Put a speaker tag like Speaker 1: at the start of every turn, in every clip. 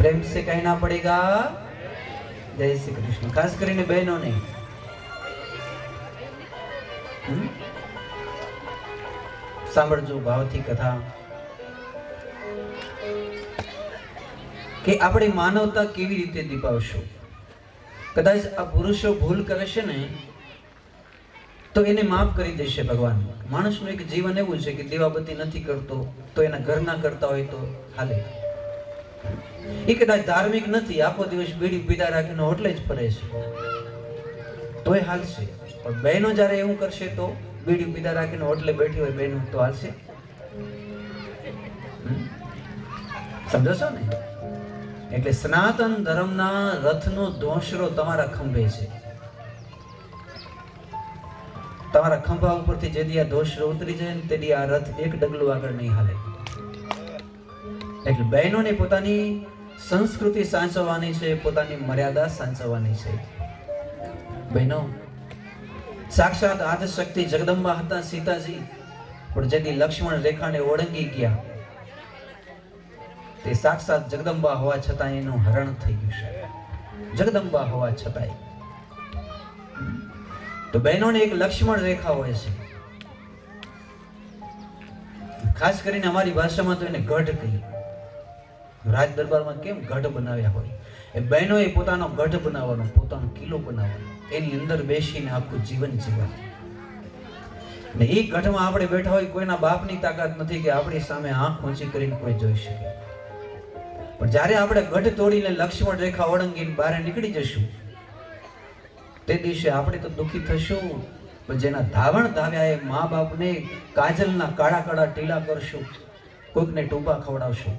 Speaker 1: प्रेम से कहना पड़ेगा जय श्री कृष्ण। खास કરીને બહેનોને સાંભળજો ભાવથી કથા કે આપણી માનવતા કેવી રીતે દીપાવશું। કદાચ આ પુરુષો ભૂલ કરે છે ને તો એને માફ કરી દેશે ભગવાન। માણસનું એક જીવન એવું છે કે દીવાબત્તી નથી કરતો તો એના ઘરના કરતા હોય તો હાલે। એ કદાચ ધાર્મિક નથી, આખો દિવસ બીડી પીધા રાખીને હોટલે જ ફરે છે તોય હાલશે। પણ બહેનો જ્યારે એવું કરશે તો બીડી પીધા રાખીને હોટલે બેઠી હોય બહેનો તો હાલશે? સમજો છો ને? એટલે સનાતન ધર્મના રથનો ધોંસરો તમારા ખંભે છે। તમારા ખંભા ઉપરથી જેદી આ ધોંસરો ઉતરી જાય ને તેદી આ રથ એક ડગલું આગળ નહીં હાલે। એટલે બહેનોને પોતાની સંસ્કૃતિ સાચવવાની છે, પોતાની મર્યાદા સાચવવાની છે। બહેનો, સાક્ષાત આદિશક્તિ જગદંબા હતા સીતાજી, પણ જેથી લક્ષ્મણ રેખાને ઓળંગી ગયા તે સાક્ષાત જગદંબા હોવા છતાં એનું હરણ થઈ ગયું છે। જગદંબા હોવા છતાંય તો બહેનોને એક લક્ષ્મણ રેખા હોય છે। ખાસ કરીને અમારી ભાષામાં તો એને ગઢ કહીએ। રાજ દરબારમાં કેમ ગઢ બનાવ્યા હોય, એ બહેનોએ પોતાનો ગઢ બનાવવાનો, પોતાનો કિલ્લો બનાવવાનો, એની અંદર બેસીને આખું જીવન જીવવાનું। ને એ ગઢમાં આપણે બેઠા હોય, કોઈના બાપની તાકાત નથી કે આપણી સામે આંખ ઊંચી કરીને કોઈ જોઈ શકે। પણ જ્યારે આપણે ગઢ તોડીને લક્ષ્મણ રેખા ઓળંગીને બહાર નીકળી જશું તે દિવસે આપણે તો દુઃખી થશું, પણ જેના ધાવણ ધાવ્યા એ મા બાપને કાજલના કાળા કાળા ટીલા કરશું, કોઈકને ટૂંપા ખવડાવશું,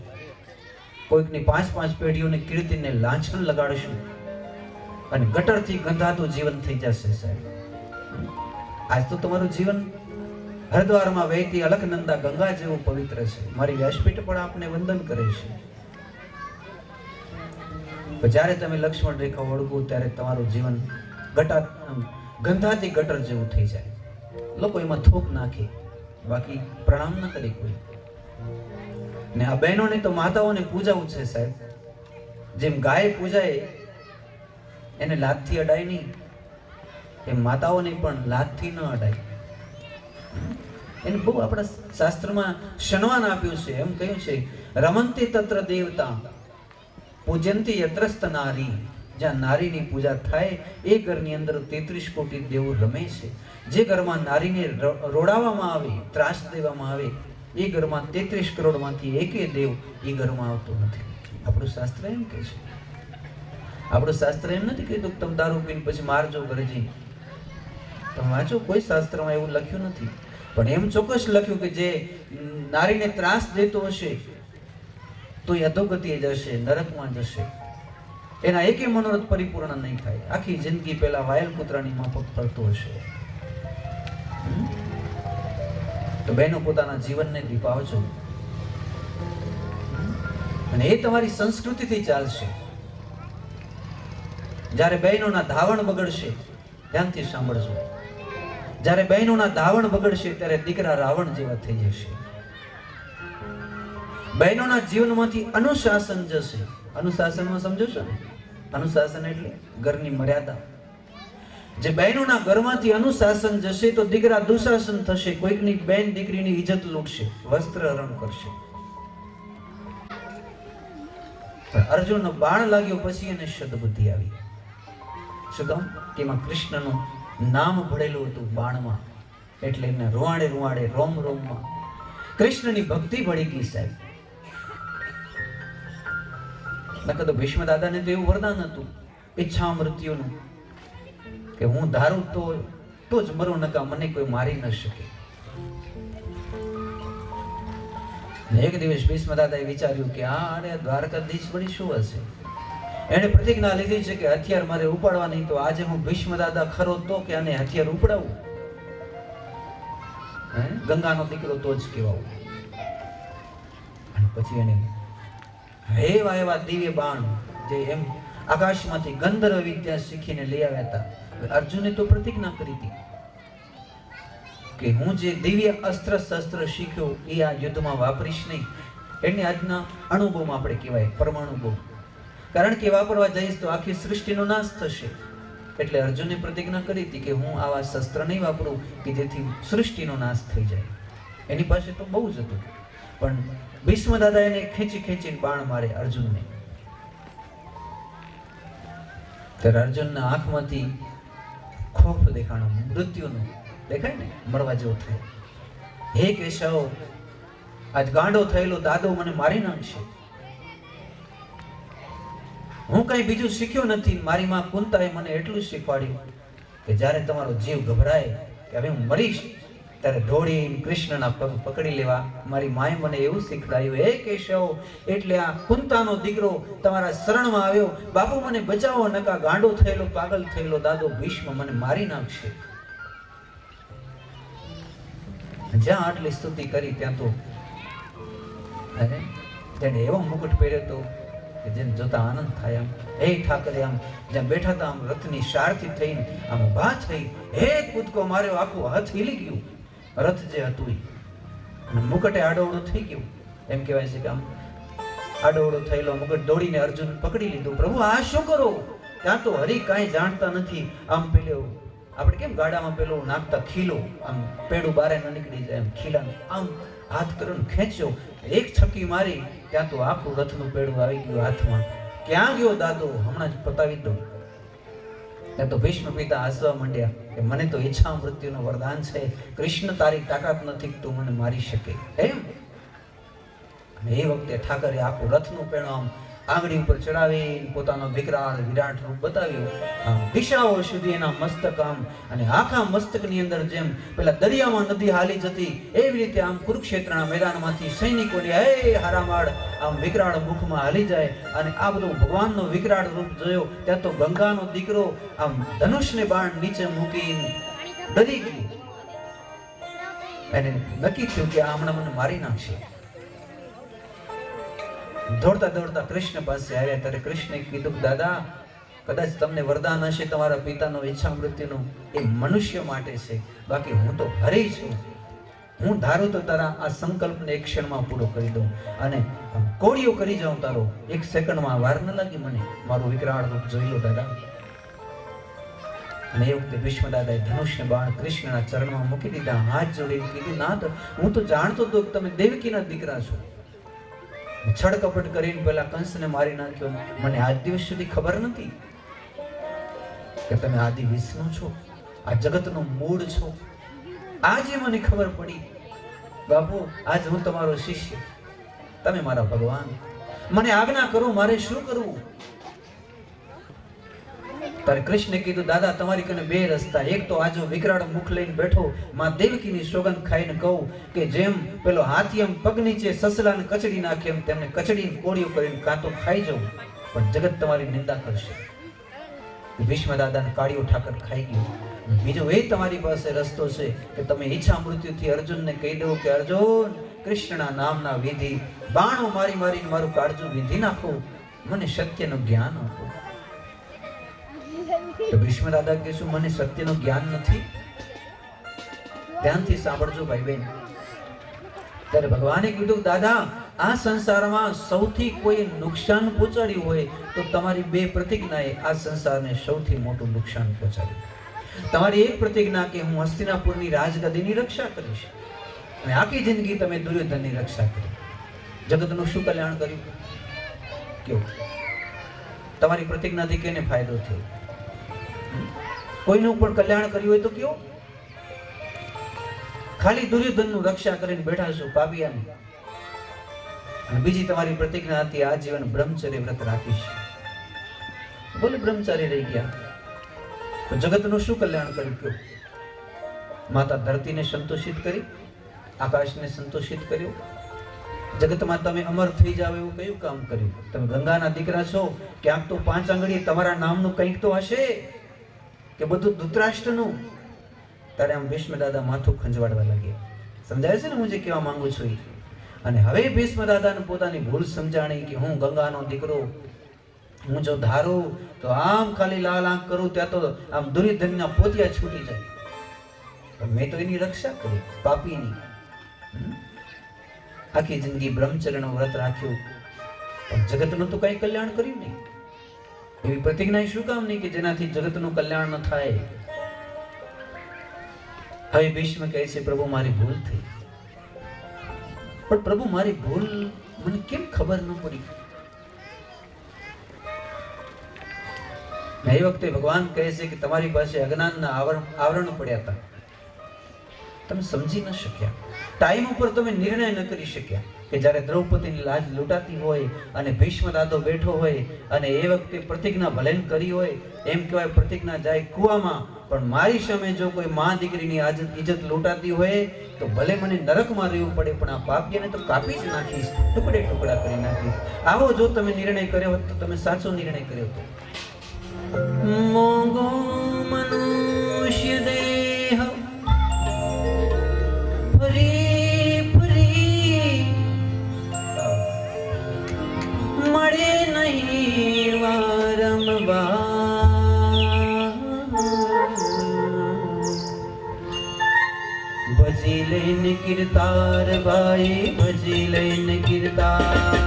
Speaker 1: કોઈકની 5-5 પેઢીઓની કીર્તિને લાંછન લગાડશું અને ગટરથી ગંધાતું જીવન થઈ જશે સાહેબ। આજ તો તમારું જીવન હરિદ્વારમાં વહેતી અલકનંદા ગંગા જેવું પવિત્ર છે। મારી વ્યાસપીઠ પણ આપને વંદન કરે છે। જ્યારે તમે લક્ષ્મણ રેખા ઓળગો ત્યારે તમારું જીવન ગંધાતી ગટર જેવું થઈ જાય। લોકો એમાં થોપ નાખે, બાકી પ્રણામ ન કરે કોઈ। ને આ બહેનોને તો માતાઓને પૂજાવું છે સાહેબ। જેમ ગાય પૂજાય એને લાતથી અડાય નહીં, એમ માતાઓને પણ લાતથી ન અડાય। એને બહુ આપણા શાસ્ત્રમાં સન્માન આપ્યું છે। એમ કહ્યું છે, રમંતી તત્ર દેવતા પૂજંતી યત્રસ્ત નારી। જ્યાં નારીની પૂજા થાય એ ઘરની અંદર 33 કોટી દેવો રમે છે। જે ઘરમાં નારીને રોડાવવામાં આવે, ત્રાસ દેવામાં આવે, એ ઘરમાં 33 કરોડમાંથી એકે દેવ એ ઘરમાં આવતો નથી। આપણું શાસ્ત્ર એમ કહે છે। આપણું શાસ્ત્ર એમ નથી કહેતું કે તમે દારૂ પીને પછી મારજો ઘરે જઈને। તમે વાંચો, કોઈ શાસ્ત્રમાં એવું લખ્યું નથી, પણ એમ ચોક્કસ લખ્યું કે જે નારીને ત્રાસ દેતો હશે તો એ અધોગતિએ જશે, નરકમાં જશે, એના એકે મનોરથ પરિપૂર્ણ નહીં થાય। આખી જિંદગી પેલા વાયલ કૂતરાની માફક ફરતો હશે। તો બહેનો પોતાના જીવનને દીપાવજો અને એ તમારી સંસ્કૃતિથી ચાલશે। જ્યારે બહેનોના ધાવણ બગડશે, ધ્યાનથી સાંભળજો, જ્યારે બહેનોના ધાવણ બગડશે ત્યારે દીકરા રાવણ જેવા થઈ જશે। બહેનોના જીવનમાંથી અનુશાસન જશે। અનુશાસનમાં સમજો છો ને? અનુશાસન એટલે ઘરની મર્યાદા। જે બહેનોના ઘરમાંથી અનુશાસન જશે તો દીકરા દુશાસન થશે, કોઈકની બેન દીકરીની ઇજ્જત લૂંટશે, વસ્ત્ર હરણ કરશે। અર્જુનનો બાણ લાગ્યો પછી એને સદબુદ્ધિ આવી। શું કામ? કે એમાં કૃષ્ણનું નામ ભળેલું હતું બાણમાં, એટલે એને રૂવાડે રૂવાડે રોમ રોમમાં કૃષ્ણની ભક્તિ ભળી ગઈ સાહેબ। નકર તો ભીષ્મ દાદાને તો એવું વરદાન હતું ઈચ્છા મૃત્યુનું કે હું ધારું તો જ મરું, નકા મને કોઈ મારી ન શકે। એક દિવસ ભીષ્મ દાદાએ વિચાર્યું કે આ દ્વારકાધીશ વળી શું હશે? એને પ્રતિજ્ઞા લીધી છે કે હથિયાર મારે ઉપાડવા નહીં, તો આજે હું ભીષ્મ દાદા ખરો તો કે આને હથિયાર ઉપડાવું, ગંગાનો દીકરો તો જ કહેવાવું। અને પછી એને એવા એવા દિવ્ય બાણ જે એમ આકાશમાંથી ગંધર્વ વિદ્યા શીખીને લઈ આવ્યા હતા। અર્જુને તો પ્રતિજ્ઞા કરી હતી કે હું જે દિવ્ય અસ્ત્ર શસ્ત્ર શીખ્યો એ આ યુદ્ધમાં વાપરીશ નહીં। એને આજના અણુબોમ આપણે કહેવાય, પરમાણુ બોમ। કારણ કે વાપરવા જઈશ તો આખી સૃષ્ટિનો નાશ થશે. એટલે અર્જુને પ્રતિજ્ઞા કરી હતી કે હું આવા શસ્ત્ર નહીં વાપરું કે જેથી સૃષ્ટિનો નાશ થઈ જાય. એની પાસે તો બહુ જ હતું, પણ ભીષ્મ દાદા એને ખેંચી ખેંચીને બાણ મારે અર્જુનને. ત્યારે અર્જુનના આંખમાંથી ખોફ દેખાણો, મૃત્યુનું દેખાય ને, મરવા જેવો થાય. હે કેશવ, આજ ગાંડો થયેલો દાદો મને મારી નાખશે. હું કઈ બીજું શીખ્યો નથી. મારી માં કુંતાએ મને એટલું શીખવાડ્યું કે જ્યારે તમારો જીવ ગભરાય કે હવે હું મરીશ, ત્યારે દોડીને કૃષ્ણના પગ પકડી લેવા. મારી માએ મને એવું શીખવાડ્યું, હે કેશવ, એટલે આ કુંતાનો દીકરો તમારા શરણમાં આવ્યો. બાપુ મને બચાવો, નકા ગાંડો થયેલો પાગલ થયેલો દાદો ભીષ્મ મને મારી નાખશે. જ્યાં આટલી સ્તુતિ કરી ત્યાં તો તેને એવો મુકુટ પહેર્યો હતો કે જેને જોતા આનંદ થાય. આમ હે ઠાકરે, આમ જ્યાં બેઠા હતા આમ રથની શારથી થઈને આમ ઊભા થઈ હે કૂદકો માર્યો, આખું હાથ હિલી ગયું રથ જે હતું અને મુકટે આડોવડું થઈ ગયું. એમ કહેવાય છે કે આમ આડોવડો થયેલો મુકટ દોડીને અર્જુન પકડી લીધું. પ્રભુ આ શું કરો? ત્યાં તો હરી કાંઈ જાણતા નથી. આમ પેલો આપણે કેમ ગાડામાં પેલો નાખતા ખીલો, આમ પેડું બારે ન નીકળી જાય, એમ ખીલાને આમ હાથ કરીને ખેંચ્યો, એક છક્કી મારી, ત્યાં તો આખું રથનું પેડું આવી ગયું હાથમાં. ક્યાં ગયો દાદો? હમણાં જ પતાવી દો. ત્યાં તો ભીષ્મ પિતા હસવા માંડ્યા કે મને તો ઈચ્છા મૃત્યુનું વરદાન છે. કૃષ્ણ તારી તાકાત નથી કે તું મને મારી શકે એમ. અને એ વખતે ઠાકરે આખું રથનું પેણું આમ આંગળી ઉપર ચડાવી પોતાનો વિકરાળ વિરાટ રૂપ બતાવ્યું. આમ દિશાઓ સુધી એના મસ્તક આમ, અને આખા મસ્તકની અંદર જેમ પેલા દરિયામાં નદી હાલી જતી એવી રીતે આમ કુરુક્ષેત્રના મેદાનમાંથી સૈનિકોની હે હારામાળ આમ વિકરાળ મુખમાં હાલી જાય. અને આ બધું ભગવાનનો વિકરાળ રૂપ જોયો ત્યાં તો ગંગાનો દીકરો આમ ધનુષને બાણ નીચે મૂકીને ડરી ગયો. એને નક્કી થયું કે આ હમણાં મને મારી નાખશે. દોડતા દોડતા કૃષ્ણ પાસે આવ્યા. ત્યારે કૃષ્ણે કીધું, દાદા, કદાચ તમને વરદાન હશે તમારા પિતાનો ઈચ્છા મૃત્યુનું, એ મનુષ્ય માટે છે, બાકી હું તો હરી છું. હું ધારું તો તારા આ સંકલ્પને એક ક્ષણમાં પૂરો કરી દઉં અને કોળીઓ કરી જાઉં તારો. એક સેકન્ડમાં વાર ન લાગી મને. મારું વિકરાળ રૂપ જોઈ લો દાદા. અને એ વખતે ભીષ્મ દાદાએ ધનુષ્ય બાણ કૃષ્ણના ચરણમાં મૂકી દીધા. હાથ જોડીને કીધું, નાથ, હું તો જાણતો હતો કે તમે દેવકીના દીકરા છો. છડકપટ કરીને પેલા કંસને મારી નાખ્યો. મને આજ દિવસ સુધી ખબર નથી કે તમે આદિ વિષ્ણુ છો, આ જગતનો મૂળ છો. આજે મને ખબર પડી. બાપુ, આજ હું તમારો શિષ્ય, તમે મારા ભગવાન. મને આજ્ઞા કરો, મારે શું કરવું? ત્યારે કૃષ્ણે કીધું, દાદા, તમારી કને બે રસ્તા. એક તો આજો વિકરાળ મુખ લઈને બેઠો માં દેવકીની સોગંદ ખાઈને કહું કે જેમ પેલો હાથી એમ પગ નીચે સસલાને કચડી નાખે એમ તેમને કચડીને કોળીઓ કરીને કાં તો ખાઈ જવું, પણ જગત તમારી નિંદા કરશે. ભીષ્મ દાદાને કાળીઓ ઠાકર ખાઈ ગયું. બીજો એ તમારી પાસે રસ્તો છે કે તમે ઈચ્છા મૃત્યુથી અર્જુનને કહી દો કે અર્જુન, કૃષ્ણના નામના વિધિ બાણો મારી મારીને મારું કાળજું વિંધી નાખો, મને સત્યનું જ્ઞાન આપો. તો ભીષ્મ દાદા કે શું મને સત્યનું જ્ઞાન નથી? ધ્યાનથી સાંભળજો ભાઈ બહેન. ત્યારે ભગવાને કીધું, દાદા, આ સંસારમાં સૌથી કોઈ નુકસાન પહોંચાડ્યું હોય તો તમારી બે પ્રતિજ્ઞાએ આ સંસારને સૌથી મોટું નુકસાન પહોંચાડ્યું. તમારી એક પ્રતિજ્ઞા કે હું હસ્તિનાપુરની રાજગદ્દીની રક્ષા કરીશ, અને આખી જિંદગી તમે દુર્યોધનની રક્ષા કરી. જગતનું શું કલ્યાણ કર્યું? કેવું? તમારી પ્રતિજ્ઞાથી કેને ફાયદો થયો? કોઈનું પણ કલ્યાણ કર્યું હોય તો કયો? ખાલી દુર્યોધનનું રક્ષા કરીને બેઠા છો પાપિયાની. અને બીજી તમારી પ્રતિજ્ઞા હતી આજીવન બ્રહ્મચર્ય વ્રત રાખીશ. બોલે બ્રહ્મચારી રહી ગયા તો જગતનું શું કલ્યાણ કર્યું? કયો? માતા ધરતીને સંતોષિત કરી, આકાશને સંતોષિત કર્યો. જગતમાં તમે અમર થઈ જાવ એવું કયું કામ કર્યું? તમે ગંગાના દીકરા છો, ક્યાંક તો 5 આંગળી તમારા નામનું કંઈક તો હશે કે બધું ધૃતરાષ્ટ્રનું? ત્યારે આમ ભીષ્મ દાદા માથું ખંજવાડવા લાગ્યા. સમજાય છે ને હું જે કહેવા માંગુ છું એ? અને હવે ભીષ્મ દાદાને પોતાની ભૂલ સમજાણી કે હું ગંગાનો દીકરો, હું જો ધારું તો આમ ખાલી લાલ આંખ કરું ત્યાં તો આમ દુર્યોધનના પોતિયા છૂટી જાય. મેં તો એની રક્ષા કરી પાપીની. આખી જિંદગી બ્રહ્મચર્યનું વ્રત રાખ્યું, પણ જગતનું તો કઈ કલ્યાણ કર્યું નહીં. એવી પ્રતિજ્ઞા શું કામ નહીં કે જેનાથી જગતનું કલ્યાણ ન થાય? હવે ભીષ્મ કહે છે પ્રભુ મારી ભૂલ થઈ, પણ પ્રભુ મારી ભૂલ મને કેમ ખબર ન પડી? એ વખતે ભગવાન કહે છે કે તમારી પાસે અજ્ઞાનના આવરણ પડ્યા હતા, તમે સમજી ન શક્યા, ટાઈમ ઉપર તમે નિર્ણય ન કરી શક્યા કે જ્યારે દ્રૌપદીની લાજ લૂંટાતી હોય અને ભીષ્મ દાદો બેઠો હોય અને એ વખતે પ્રતિજ્ઞા ભલે કરી હોય, એમ કહેવાય પ્રતિજ્ઞા જાય કુવામાં, પણ મારી સામે જો કોઈ માં દીકરીની ઇજ્જત લૂંટાતી હોય તો ભલે મને નરકમાં રહેવું પડે, પણ આ પાપીને તો કાપી જ નાખીશ, ટુકડે ટુકડા કરી નાખીશ. આવો જો તમે નિર્ણય કર્યો હોત તો તમે સાચો નિર્ણય કર્યો હતો. મોગો મનુષ્ય દેહ ફરી ફરી મળે નહીં વારંવાર, ભજી લઈને કીર્તાર ભાઈ ભજી લઈને કીર્તાર.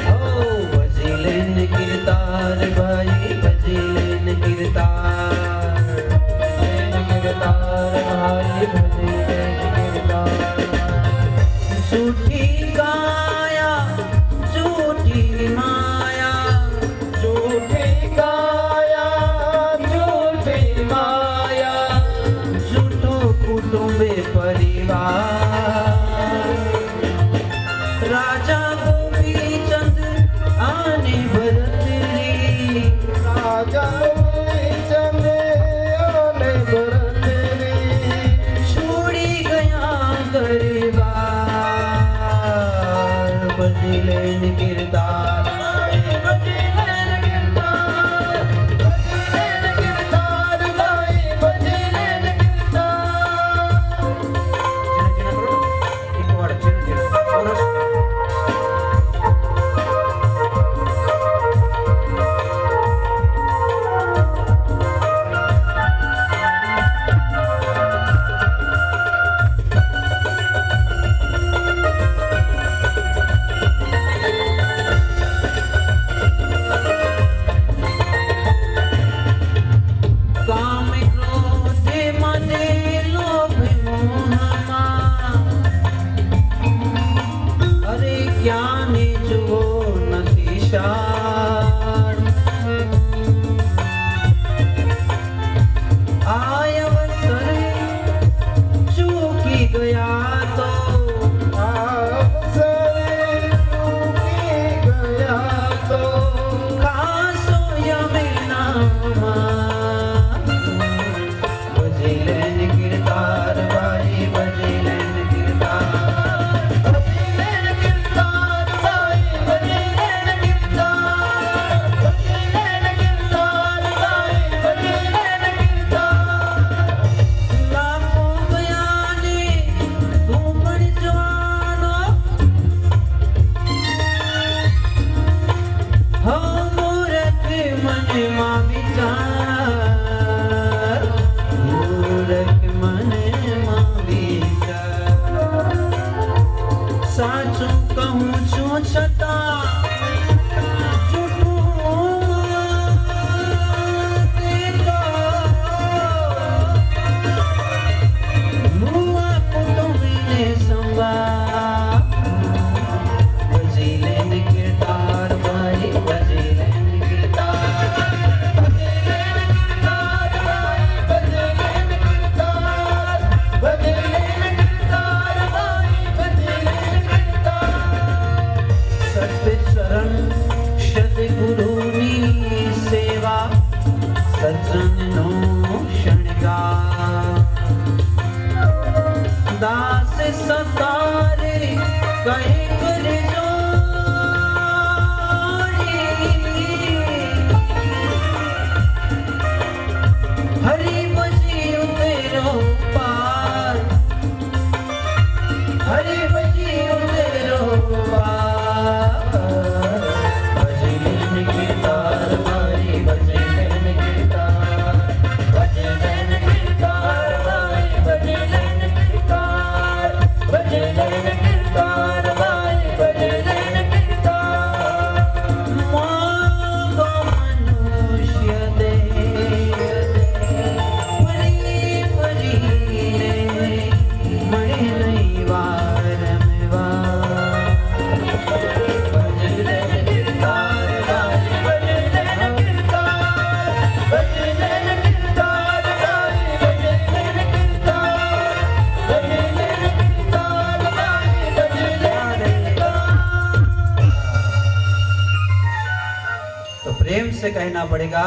Speaker 1: ભાઈ ભજી લેન કીર્તાર, ભાઈ ભજી લેન કીર્તાર. झूठी काया झूठी माया, झूठी काया झूठी माया, झूठो कुटुंबे परिवार. राजा गोपीचंद आने भरतरी, राजा गोपीचंद आने भरतरी, छोड़ी गया गरीबार. भजी लेन कीर्तार, भजी लेन कीर्तार, भजी लेन कीर्तार, भाई भजी लेन कीर्तार. एक बार चल ભજી લેન કીર્તાર, ભાઈ ભજી से कहना पड़ेगा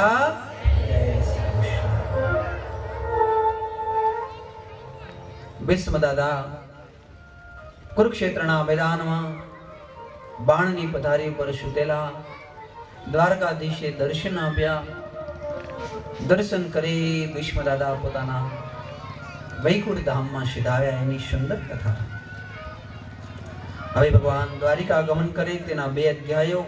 Speaker 1: ભીષ્મ દાદા કુરુક્ષેત્રના મેદાનમાં બાણની પથારી પર સુતેલા દ્વારકાધીશે દર્શન આપ્યા. દર્શન કરી ભીષ્મ દાદા પોતાના વૈકુંઠ ધામમાં સીધાવ્યા. એની સુંદર કથા. હવે ભગવાન દ્વારિકા ગમન કરે તેના 2 અધ્યાયો.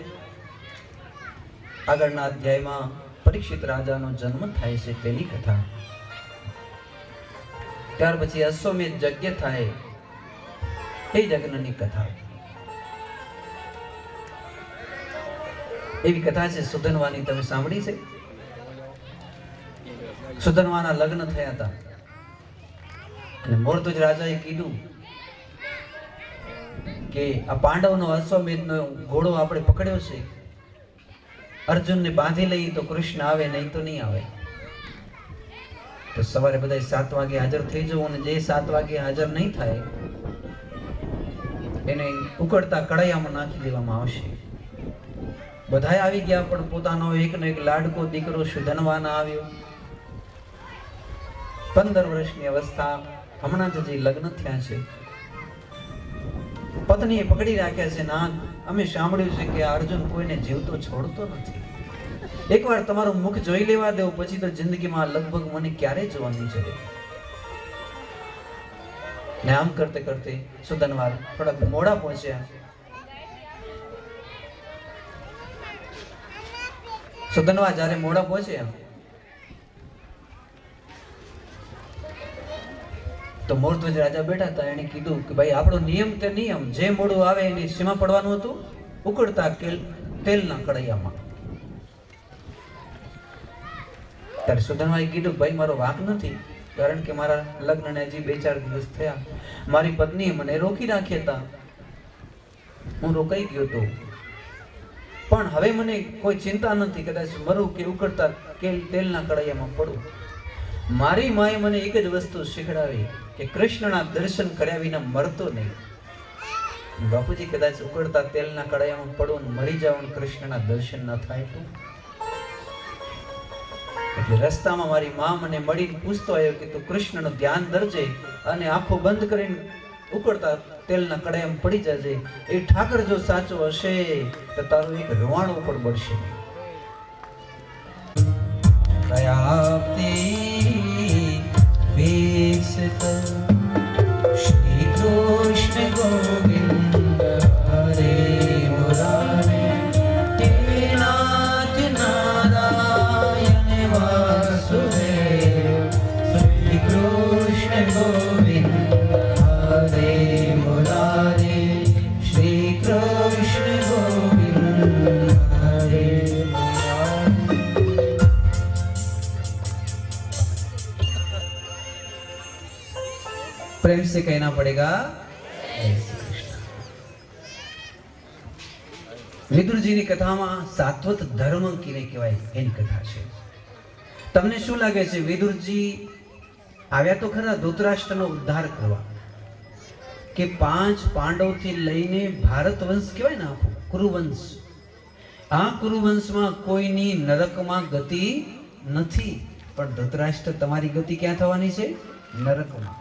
Speaker 1: આગળના અધ્યાયમાં પરીક્ષિત રાજાનો જન્મ થાય છે તેની કથા. ત્યાર પછી અશ્વમેધ યજ્ઞ થાય એ યજ્ઞની કથા. એવી કથા છે સુધન્વાની. તમે સાંભળી છે? સુધન્વાના લગ્ન થયા હતા અને મોરધ્વજ રાજાએ કીધું કે આ પાંડવનો અશ્વમેધનો ઘોડો આપણે પકડ્યો છે, અર્જુનને બાંધી લઈએ તો કૃષ્ણ આવે, નહીં તો નહીં આવે. તો સવારે બધા 7 વાગે હાજર થઈ જવું, અને જે 7 વાગે હાજર નહીં થાય એને ઉકળતા કડાયામાં નાખી દેવામાં આવશે. બધાય આવી ગયા, પણ પોતાનો એકનો એક લાડકો દીકરો સુધન્વાના આવ્યો. 15 વર્ષની અવસ્થા, હમણાં જ જે લગ્ન થયા છે. પત્નીએ પકડી રાખ્યા છે. ના, અમે સાંભળ્યું છે કે અર્જુન કોઈને જીવતો છોડતો નથી. એકવાર તમારું મુખ જોઈ લેવા દો, પછી તો જિંદગીમાં લગભગ મને ક્યારેય જોવાની છે. ને આમ કરતે કરતે સુધન્વા થોડાક મોડા પહોંચ્યા. સુધન્વા જ્યારે મોડા પહોંચ્યા તો મોરધ્વજ રાજા બેઠા હતા. એને કીધું કે ભાઈ આપણો નિયમ તે નિયમ, જે મોડું આવે એની સીમા પડવાનું હતું ઉકળતા તેલના કડાયામાં. ત્યારે સુધન્વાએ કીધું ભાઈ મારો વાંક નથી, કારણ કે મારા લગ્નને હજી 2-4 દિવસ થયા. મારી પત્નીએ મને રોકી રાખ્યા હતા, હું રોકાઈ ગયો હતો, પણ હવે મને કોઈ ચિંતા નથી, કદાચ મરું કે ઉકળતા તેલના કડાયામાં પડું. મારી માએ મને એક જ વસ્તુ શીખડાવી કે કૃષ્ણના દર્શન કર્યા વિના મરતો નહીં. બાપુજી, કદાચ ઉકળતા તેલના કડાયામાં પડું ને મરી જાવ ને કૃષ્ણના દર્શન ન થાય તો? એટલે રસ્તામાં મારી માં મને મળીને પૂછતો આવ્યો કે તું કૃષ્ણનું ધ્યાન ધરજે અને આંખો બંધ કરીને ઉકળતા તેલના કડાયામાં પડી જજે. એ ઠાકર જો સાચો હશે તો તારું એક રવાણું પણ બળશે. શ્રી કૃષ્ણ ગોવિંદ હરે મુરારે હે નાથ નારાયણ વાસુદેવ. શ્રી કૃષ્ણ ગોવિંદ હરે મુરારે શ્રી કૃષ્ણ ગોવિંદ હરે મુરારે. प्रेम से कहना पड़ेगा. વિદુરજીની કથામાં સાત્વત ધર્મ કીને કહેવાય એની કથા છે. તમને શું લાગે છે? વિદુરજી આવ્યા તો ખરા ધૃતરાષ્ટ્રનો ઉદ્ધાર કરવા, કે 5 પાંડવથી લઈને ભારત વંશ કહેવાય ને, આખું કુરુવંશ. આ કુરુવંશમાં કોઈની નરકમાં ગતિ નથી, પણ ધૃતરાષ્ટ્ર તમારી ગતિ ક્યાં થવાની છે? નરકમાં.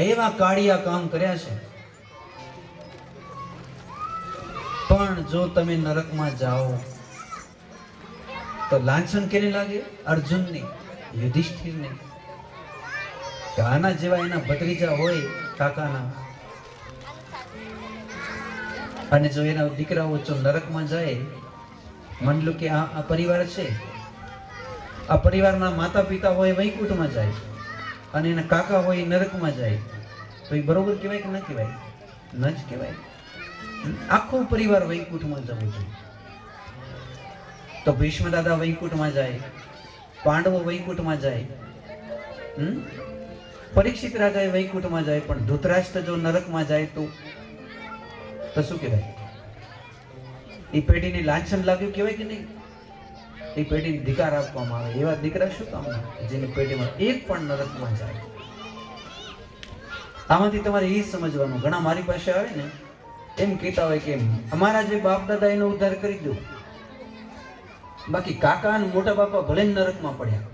Speaker 1: એવા કાળિયા કામ કર્યા છે, પણ જો તમે નરકમાં જાઓ તો લાંછન કેને લાગે? અર્જુનને, યુધિષ્ઠિરને. આના જેવા એના ભત્રીજા હોય કાકાના, અને જો એના દીકરાઓ જો નરકમાં જાય, માની લો કે આ પરિવાર છે, આ પરિવારના માતા પિતા હોય વૈકુંઠમાં જાય અને એના કાકા હોય નરકમાં જાય, તો એ બરોબર કહેવાય કે ન કહેવાય? ન જ કહેવાય. આખો પરિવાર વૈકુંઠમાં જવું જોઈએ. તો ભીષ્મ દાદા વૈકુંઠમાં જાય, પાંડવો વૈકુંઠમાં જાય, પરીક્ષિત રાજા વૈકુંઠમાં જાય, પણ ધૃતરાષ્ટ્ર જો નરકમાં જાય તો શું કહેવાય? એ પેઢીને લાંછન લાગ્યું કહેવાય કે નહીં? એ પેઢીને ધિકાર આપવામાં આવે. એવા દીકરા શું કામના જેની પેઢીમાં એક પણ નરકમાં જાય? આમાંથી તમારે એ સમજવાનું. ઘણા મારી પાસે આવે ને એમ કહેતા હોય કે અમારા જે બાપ દાદા એનો ઉદ્ધાર કરી દો, બાકી કાકા અને મોટા બાપા ભલે નરકમાં પડ્યા,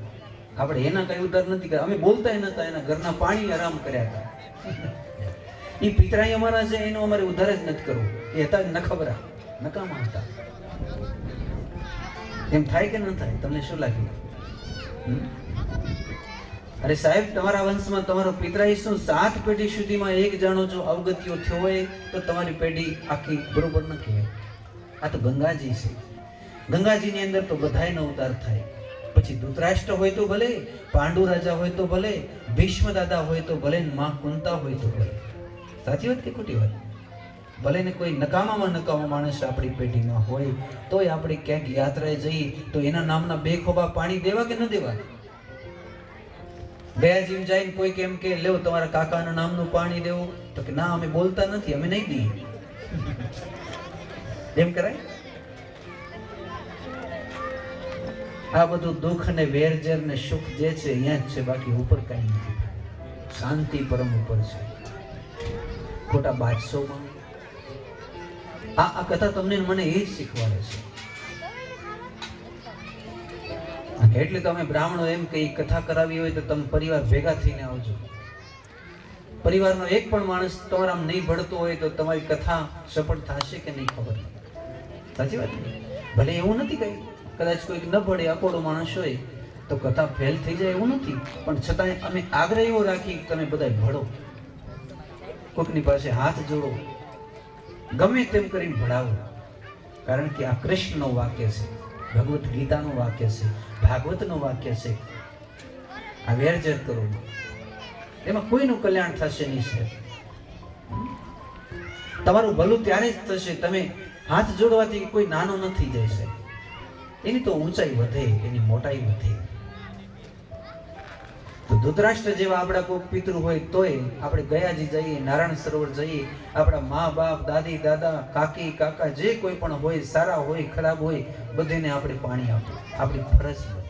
Speaker 1: આપણે એના કઈ ઉદ્ધાર નથી કર્યા. અમે બોલતા નતા, એના ઘરના પાણી આરામ કર્યા હતા. એ પિતરાઈ અમારા છે, એનો અમારે ઉદ્ધાર જ નથી કરવો. એ હતા નખબરા, નકામા હતા. એમ થાય કે ન થાય? તમને શું લાગ્યું? અરે સાહેબ, તમારા વંશમાં તમારો પિતરાઈ શું 7 પેઢી સુધીમાં એક જાણો જો અવગત્યો થયો હોય તો તમારી પેઢી આખી બરોબર ન કહેવાય. આ તો ગંગાજી છે. ગંગાજીની અંદર તો બધાયનો ઉદ્ધાર થાય. પછી ધૃતરાષ્ટ્ર હોય તો ભલે, પાંડુ રાજા હોય તો ભલે, ભીષ્મ દાદા હોય તો ભલે, માં કુંતા હોય તો ભલે. સાચી વાત કે ખોટી વાત? ભલે ને કોઈ નકામામાં નકામો માણસ આપણી પેઢીમાં હોય તોય આપણે ક્યાંક યાત્રાએ જઈએ તો એના નામના 2 ખોબા પાણી દેવા કે ન દેવા? દયાજીમ જઈને કોઈ કેમ કે લેવો તમારા કાકાના નામનું પાણી દેવું, તો કે ના, અમે બોલતા નથી, અમે નહીં દઈએ. એમ કરાય? આ બધું દુઃખ અને વેરઝેર ને સુખ જે છે અહીંયા જ છે, બાકી ઉપર કઈ નથી. શાંતિ પરમ ઉપર છે. ખોટા બાદશાહમાં આ કથા તમને મને એ જ શીખવાડે છે. એટલે તમે બ્રાહ્મણો એમ કે કથા કરાવી હોય તો તમે પરિવાર ભેગા થઈને આવજો. પરિવારનો એક પણ માણસ તમારા નહીં ભળતો હોય તો તમારી કથા સફળ થશે કે નહીં ખબર. સાચી વાત? ભલે એવું નથી કઈ, કદાચ કોઈક ન ભળે, અકોડો માણસ હોય તો કથા ફેલ થઈ જાય એવું નથી, પણ છતાંય અમે આગ્રહ એવો રાખી તમે બધા ભળો, કોઈકની પાસે હાથ જોડો, ગમે તેમ કરીને ભણાવો. કારણ કે આ કૃષ્ણનું વાક્ય છે, ભગવદ્ ગીતાનું વાક્ય છે, ભાગવતનું વાક્ય છે. આ વેરઝેર કરો, એમાં કોઈનું કલ્યાણ થશે નહીં સાહેબ. તમારું ભલું ત્યારે જ થશે તમે હાથ જોડવાથી કોઈ નાનો ન થઈ જાય સાહેબ. એની તો ઊંચાઈ વધે, એની મોટાઈ વધે. તો ધૃતરાષ્ટ્ર જેવા આપણા કોઈ પિતૃ હોય તોય આપણે ગયાજી જઈએ, નારાયણ સરોવર જઈએ, આપણા મા બાપ, દાદી દાદા, કાકી કાકા જે કોઈ પણ હોય, સારા હોય ખરાબ હોય, બધાને આપણે પાણી આપવું આપણી ફરજ હોય.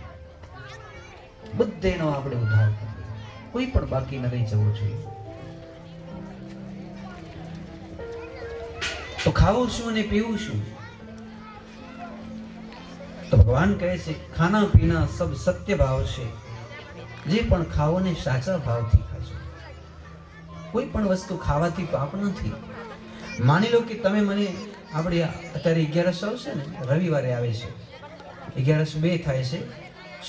Speaker 1: બધાનો આપણે ઉદ્ધાર કરવો, કોઈ પણ બાકી ન રહી જવું જોઈએ. તો ખાવું શું અને પીવું શું? તો ભગવાન કહે છે ખાના પીના સબ સત્ય ભાવ છે, જે પણ ખાવો ને સાચા ભાવથી ખાજો. કોઈ પણ વસ્તુ ખાવાથી પાપ નથી. માની લો કે તમે મને, આપણે અત્યારે 11 આવશે ને, રવિવારે આવે છે, 11 2 થાય છે,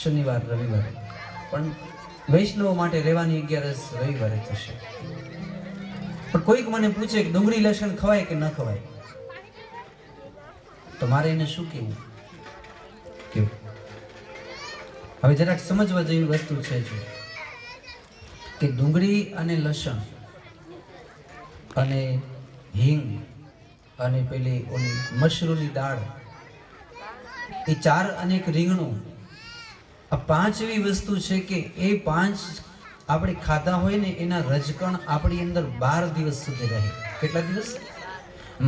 Speaker 1: શનિવાર રવિવારે, પણ વૈષ્ણવ માટે રહેવાની 11 રવિવારે થશે. પણ કોઈક મને પૂછે કે ડુંગળી લસણ ખવાય કે ન ખવાય, તો મારે એને શું કહેવું? હવે જરાક સમજવા જેવી વસ્તુ છે કે ડુંગળી અને લસણ અને હિંગ અને પેલી ઓલી મશરૂની દાળ, એ 4 અને 1 રીંગણું, આ 5 એવી વસ્તુ છે કે એ 5 આપણે ખાધા હોય ને એના રજકણ આપણી અંદર 12 દિવસ સુધી રહે. કેટલા દિવસ?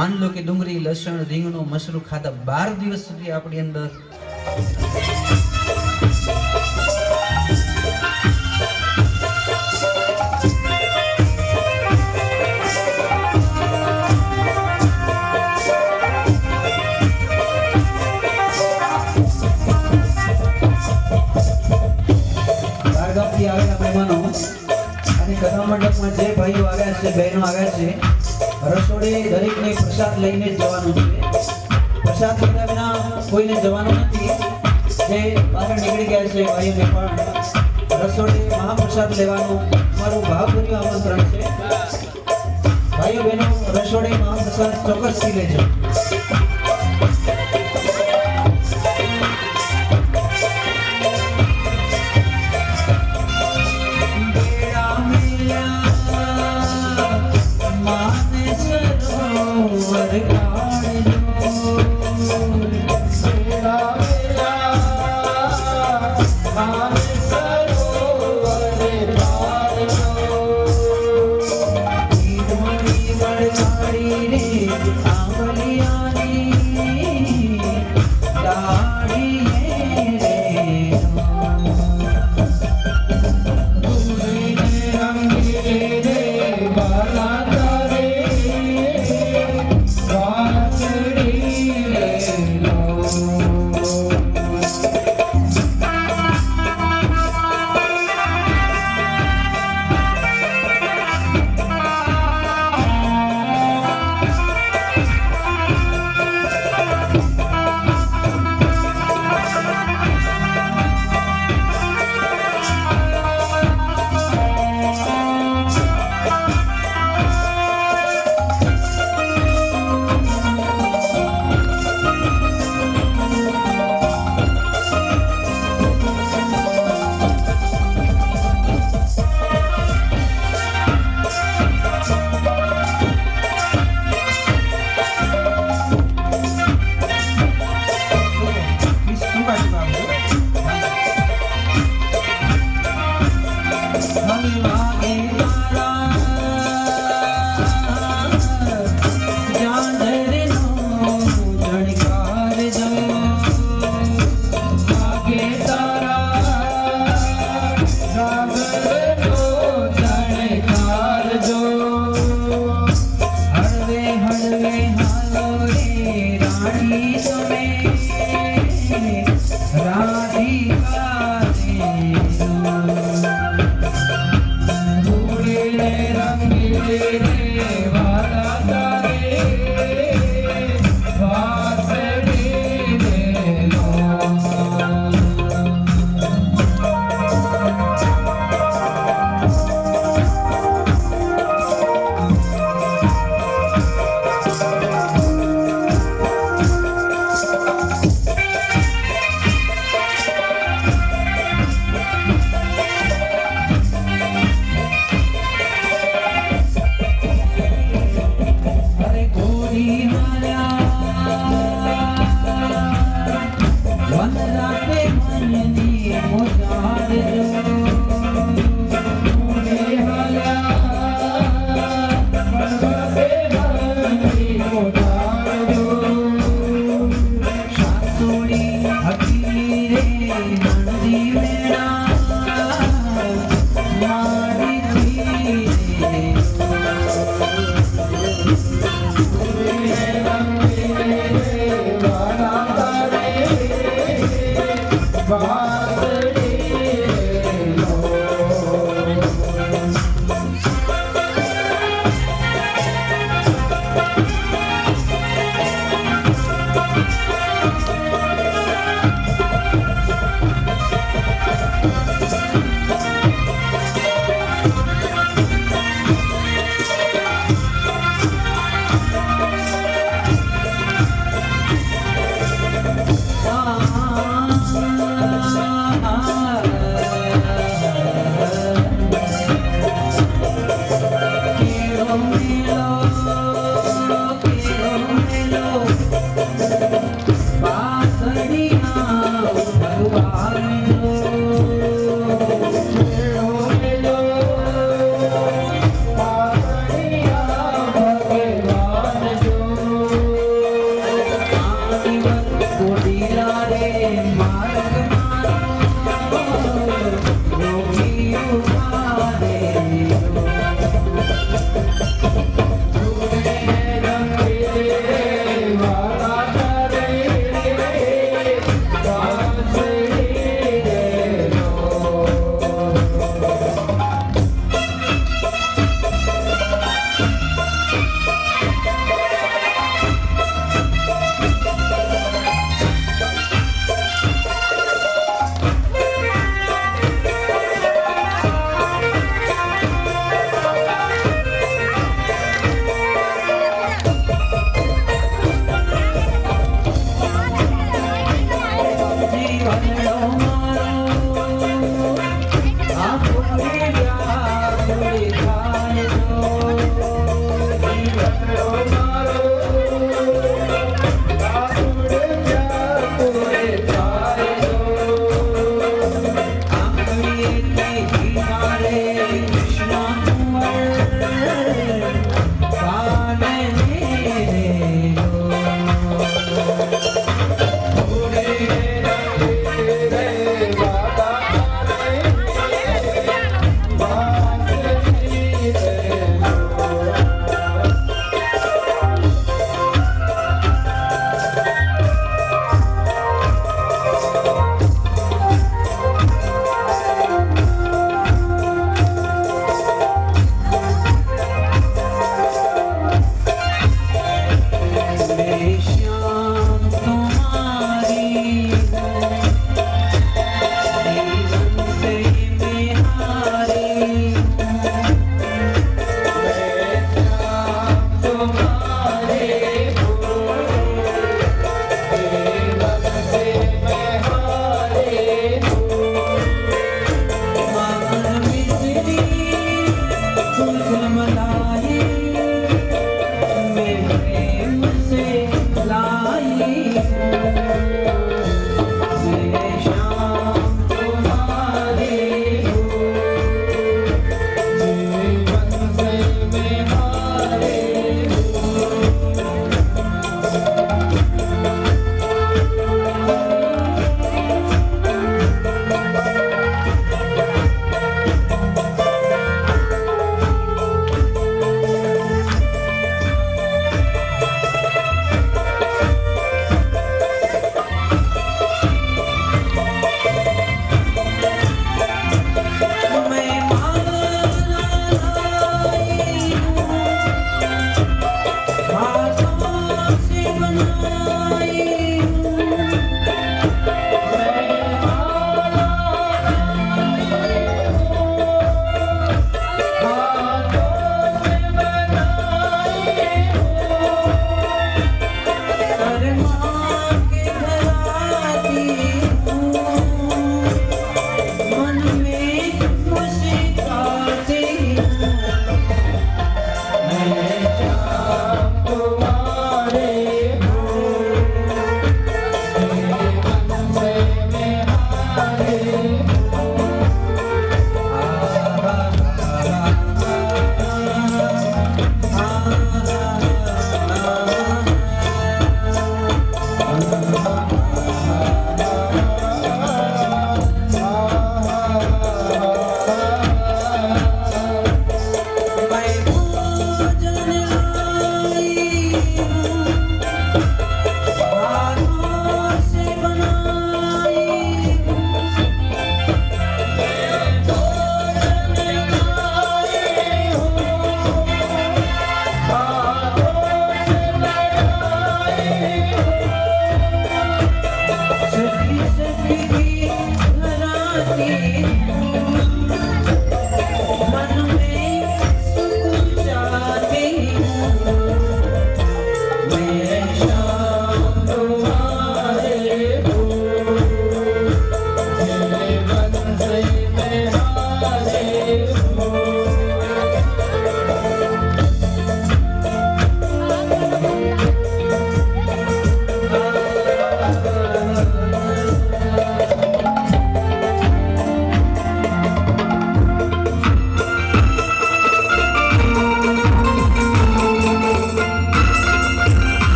Speaker 1: માન લો કે ડુંગળી લસણ રીંગણું મશરૂ ખાધા 12 દિવસ સુધી આપણી અંદર આવેલા મહેમાનો અને કથા મંડપમાં જે ભાઈઓ આવ્યા છે, બહેનો આવ્યા છે, રસોડે દરેકને પ્રસાદ લઈને જ જવાનું છે. પ્રસાદ લીધા વિના કોઈને જવાનું નથી. જે બહાર નીકળી ગયા છે ભાઈઓને પણ રસોડે મહાપ્રસાદ લેવાનું મારું ભાવભર્યું આમંત્રણ છે. ભાઈઓ બહેનો રસોડે મહાપ્રસાદ ચોક્કસથી લેજો. આંબલિયા
Speaker 2: રાધિકા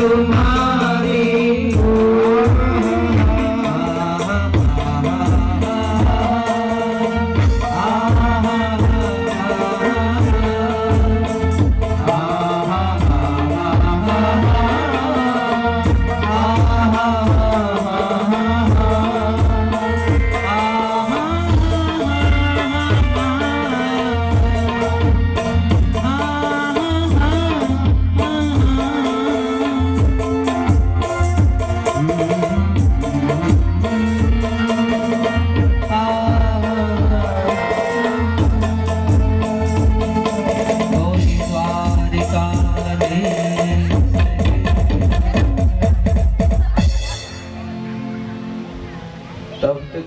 Speaker 1: तुम्हारी हो।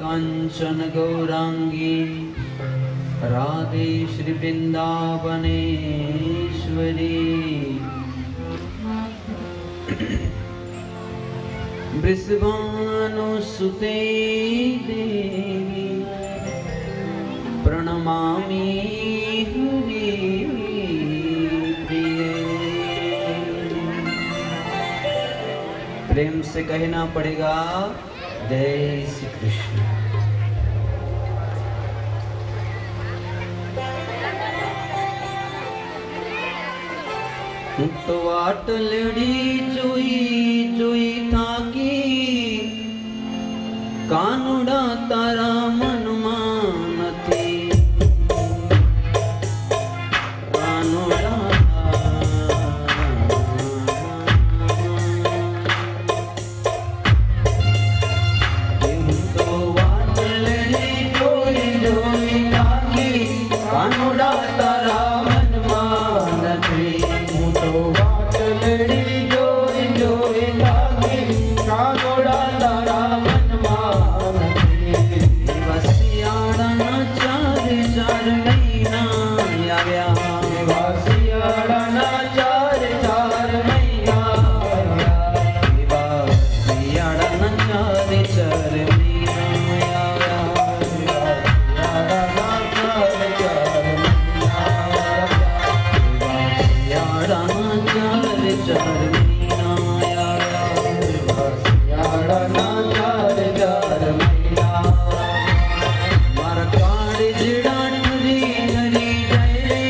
Speaker 1: कांचन गौरांगी राधे श्री वृंदावनेश्वरी वृषभानुसुते देवी प्रणमामि हरि प्रिय। प्रेम से कहना पड़ेगा जय श्री कृष्ण। तो वाटलड़ी जोई जोई थाकी कानुड़ा तारा मन मानती कानुड़ा तो वाटलड़ी जोई जोई थाकी कानुड़ा तारा मन मानती वाटलड़ी जोई जोई थाकी कानुड़ा तारा मन मानती। वसियाड़ा चार चार महीना आव्या वसियाड़ा चार चार महीना वसियाड़ा चार चार महीना आव्या वसियाड़ा चार चार महीना वसियाड़ा चार चार महीना आया वसियाड़ा चार चार महीना। मारा काड़ जिड़ा नरी नरी जाए रे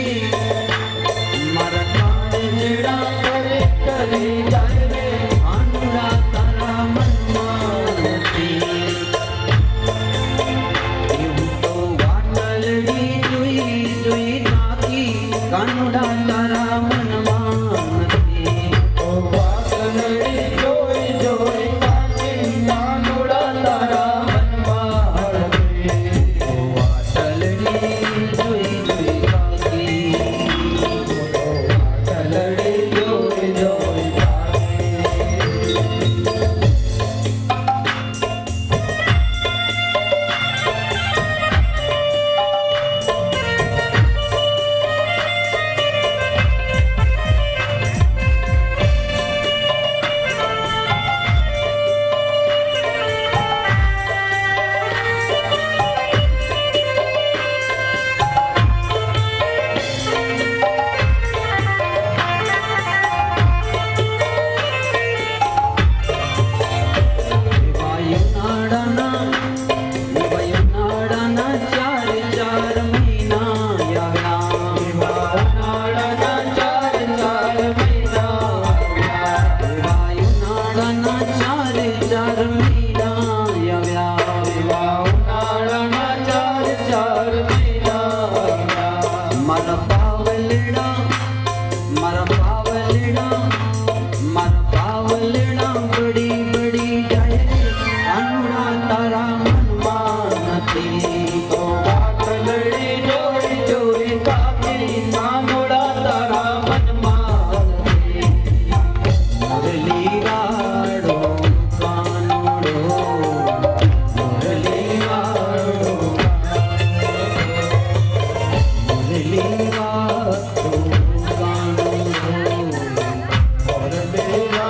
Speaker 1: मारा काड़ जिड़ा करे करे जाए रे अनुरा तारा मन मानती। यूं तो वाटलड़ी जुई जुई थाकी कानुड़ा तारा मन मानती। ओ वाटलड़ी जोई जोई थाकी कानुड़ा तारा मन मानती। ओ वाटलड़ी जोई जोई थाकी ओ वाटलड़ी जोई जोई थाकी। वायुनाड़ना चार चार महीना आव्या वायुनाड़ना चार चार महीना वायुनाड़ना चार चार महीना आव्या वायुनाड़ना चार चार महीना। मारा पावलड़ा मारा पावलड़ा मारा पावलड़ा बड़ी बड़ी जाए अनुरा तारा मन मानती। तो वाटलड़ी जोई जोई थाकी कानुड़ा तारा मन मानती। मुरली गाड़ो कानुड़ो मुरली गाड़ो मुरली गाड़ो कानुड़ो और बेरा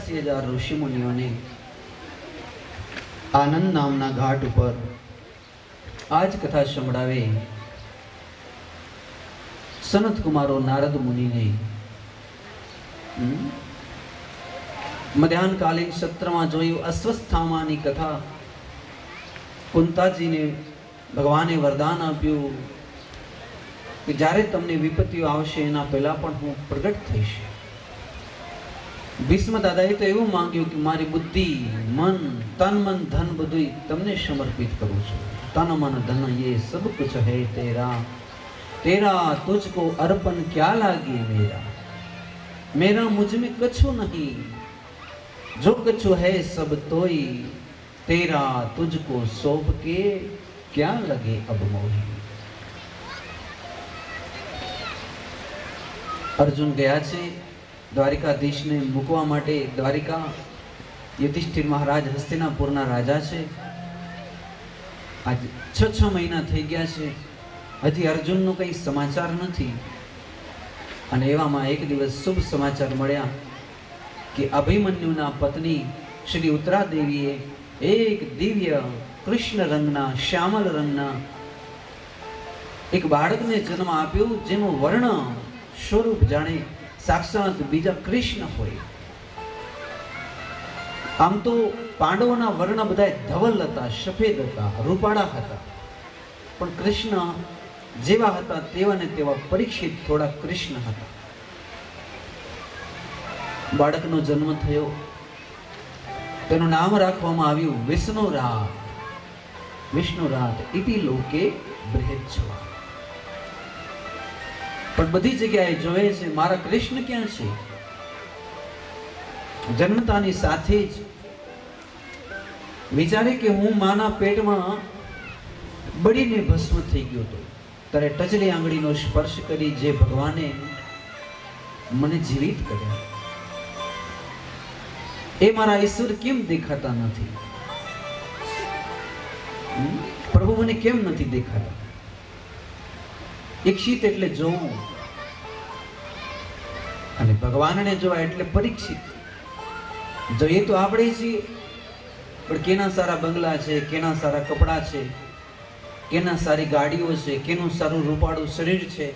Speaker 1: 88,000 ઋષિમુનિઓને આનંદ નામના ઘાટ ઉપર આ જ કથા સંભળાવે સનત કુમારો નારદ મુનિને મધ્યાહનકાલીન સત્રમાં જોયું અસ્વસ્થામાની કથા. કુંતાજીને ભગવાને વરદાન આપ્યું કે જ્યારે તમને વિપત્તિઓ આવશે એના પહેલા પણ હું પ્રગટ થઈશ. ભીષ્મ દાદાએ તો એવું માંગ્યું કે મારી બુદ્ધિ, મન, તન, મન, ધન બધું તમને સમર્પિત કરું છું. तन मन धन ये सब कुछ है तेरा, तेरा तुझको अर्पण क्या लागे मेरा, मेरा मुझ में कछु नहीं, जो कछु है सब तोई, तेरा तुझको सौंप के क्या लगे अब मोही. અર્જુન ગયા છે દ્વારિકાધીશને મૂકવા માટે દ્વારિકા. યુધિષ્ઠિર મહારાજ હસ્તિનાપુરના રાજા છે. આજ 6 મહિના થઈ ગયા છે, હજી અર્જુનનો કંઈ સમાચાર નથી. અને એવામાં એક દિવસ શુભ સમાચાર મળ્યા કે અભિમન્યુના પત્ની શ્રી ઉત્તરાદેવીએ એક દિવ્ય કૃષ્ણ રંગના, શ્યામલ રંગના એક બાળકને જન્મ આપ્યો, જેનું વર્ણ સ્વરૂપ જાણે સાક્ષાત બીજા કૃષ્ણ હોય. આમ તો પાંડવોના વર્ણ બધા ધવલ હતા, સફેદ હતા, રૂપાળા હતા, પણ કૃષ્ણ જેવા હતા તેવા ને તેવા પરીક્ષિત થોડા કૃષ્ણ હતા. બાળકનો જન્મ થયો, તેનું નામ રાખવામાં આવ્યું વિષ્ણુરાત. વિષ્ણુરાત ઇતિ લોકે બૃહચ્છવા. પણ બધી જગ્યાએ જોવે છે મારા કૃષ્ણ ક્યાં છે. જન્મતાની સાથે જ વિચારે કે હું માના પેટમાં બળીને ભસ્મ થઈ ગયો હતો, ત્યારે ટચલી આંગળીનો સ્પર્શ કરી જે ભગવાને મને જીવિત કર્યા, એ મારા ઈશ્વર કેમ દેખાતા નથી? પ્રભુ મને કેમ નથી દેખાતા? ઈક્ષિત એટલે જોવું, અને ભગવાનને જોવા એટલે પરીક્ષિત. જોઈએ તો આપણે છીએ, પણ કેના સારા બંગલા છે, કેના સારા કપડા છે, કેના સારી ગાડીઓ છે, કેનું સારું રૂપાળું શરીર છે.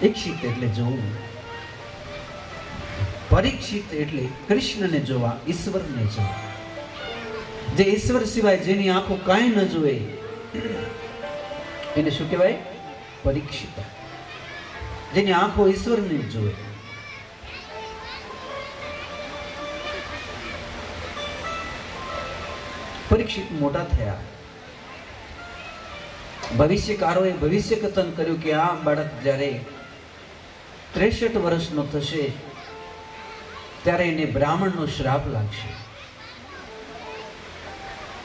Speaker 1: ઈક્ષિત એટલે જોવું, પરીક્ષિત એટલે કૃષ્ણને જોવા, ઈશ્વરને જોવા. જે ઈશ્વર સિવાય જેની આંખો કાંઈ ન જોવે એને શું કહેવાય? પરીક્ષિત. જેની આંખો ઈશ્વરને જ જોવે. પરીક્ષિત મોટા થયા. ભવિષ્યકારોએ ભવિષ્ય કથન કર્યું કે આ બાળક જ્યારે 63 વર્ષનો થશે ત્યારે એને બ્રાહ્મણનો શ્રાપ લાગશે.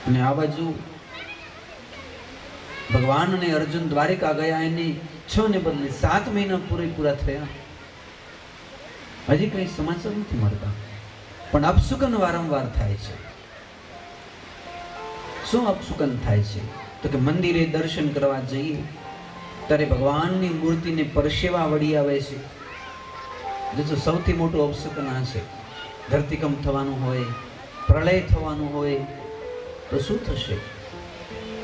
Speaker 1: અને આ બાજુ ભગવાન અને અર્જુન દ્વારિકા ગયા, એને 6 ને બદલે 7 મહિના પૂરેપૂરા થયા. હજી કઈ સમાચાર નથી મળતા, પણ અપશુકન વારંવાર થાય છે. શું અપશુકન થાય છે? તો કે મંદિરે દર્શન કરવા જઈએ ત્યારે ભગવાનની મૂર્તિને પરસેવા વળી આવે છે. જો સૌથી મોટું અપશુકન આ છે. ધરતીકંપ થવાનું હોય, પ્રલય થવાનું હોય તો શું થશે?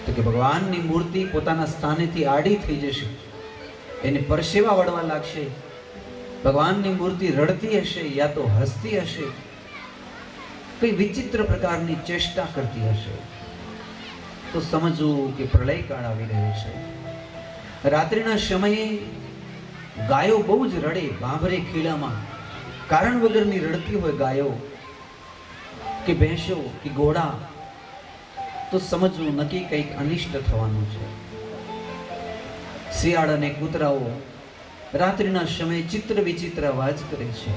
Speaker 1: તો કે ભગવાનની મૂર્તિ પોતાના સ્થાનેથી આડી થઈ જશે, એને પરસેવા વળવા લાગશે. ભગવાનની મૂર્તિ રડતી હશે યા તો હસતી હશે, કઈ વિચિત્ર પ્રકારની ચેષ્ટા કરતી હશે. તો સમજવું કે પ્રલય કાળ આવી રહ્યો છે. રાત્રિના સમયે ગાયો બહુ જ રડે, ભાંભરે ખીલામાં કારણ વગરની રડતી હોય ગાયો કે ભેંસો કે ઘોડા, તો સમજવું નક્કી કંઈક અનિષ્ટ થવાનું છે. શિયાળ અને કૂતરાઓ રાત્રિના સમયે ચિત્ર વિચિત્ર અવાજ કરે છે.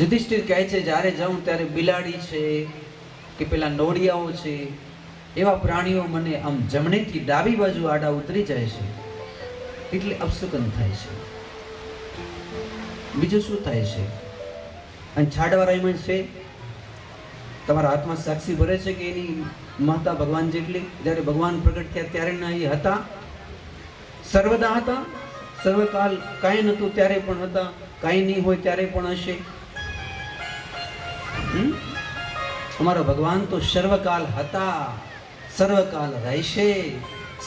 Speaker 1: યુધિષ્ઠિર કહે છે જ્યારે જાઉં ત્યારે બિલાડી છે કે પેલા નોળિયાઓ છે, એવા પ્રાણીઓ મને આમ જમણેથી ડાબી બાજુ આડા ઉતરી જાય છે, એટલે અપશુકન થાય છે. બીજું શું થાય છે? અને છાડવાળા એમાં છે, તમારા હાથમાં સાક્ષી ભરે છે કે એની મહત્તા ભગવાન જેટલી. જ્યારે ભગવાન પ્રગટ થયા ત્યારે ના એ હતા, સર્વદા હતા, સર્વકાલ કાંઈ નહોતું ત્યારે પણ હતા. કાંઈ નહીં હોય ત્યારે પણ હશે. અમારો ભગવાન તો સર્વકાલ હતા, સર્વકાલ રહેશે,